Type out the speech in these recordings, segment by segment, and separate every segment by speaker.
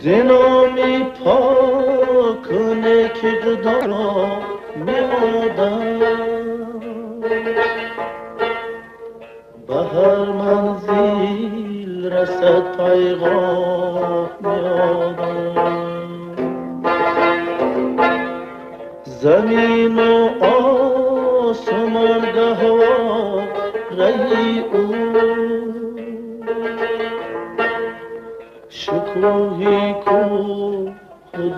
Speaker 1: دلمی پاک نکدارا می آدم به هر منزل رسد پیغام می آدم زمین و آسمان گهوا رهی او شکوهی کو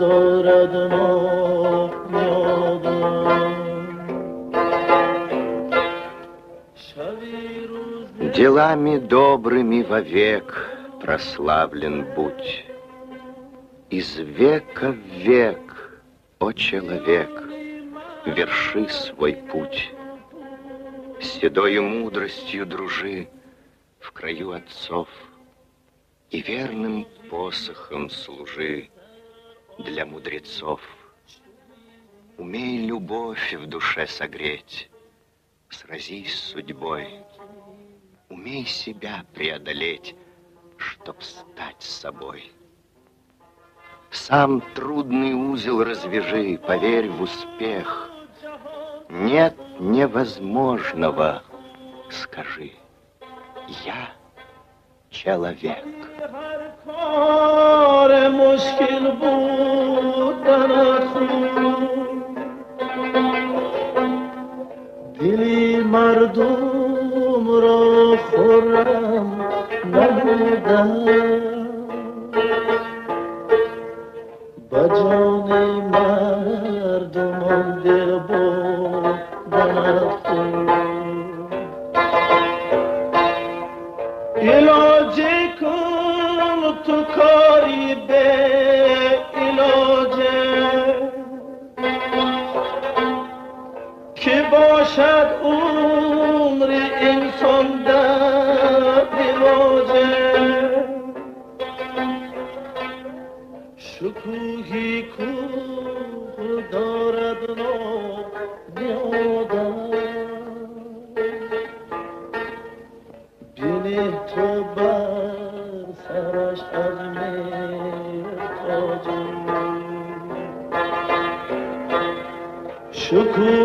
Speaker 1: دارد ما یادم
Speaker 2: Делами добрыми вовек прославлен будь. Из века в век, о человек, верши свой путь. Седою мудростью дружи в краю отцов, и верным посохом служи для мудрецов. Умей любовь в душе согреть, сразись с судьбой. Умей себя преодолеть, чтоб стать собой. Сам трудный узел развяжи, поверь в успех. Нет невозможного, скажи, я человек.
Speaker 1: دلی مردم را خرم نبودم با جان مردمان دل بردن علاج کن تو کاری به علاجه که باشد عمر انسان در رواجه شکوهی کوه دارد نادم بینه تو بر سرش از مهر تاجه شکوه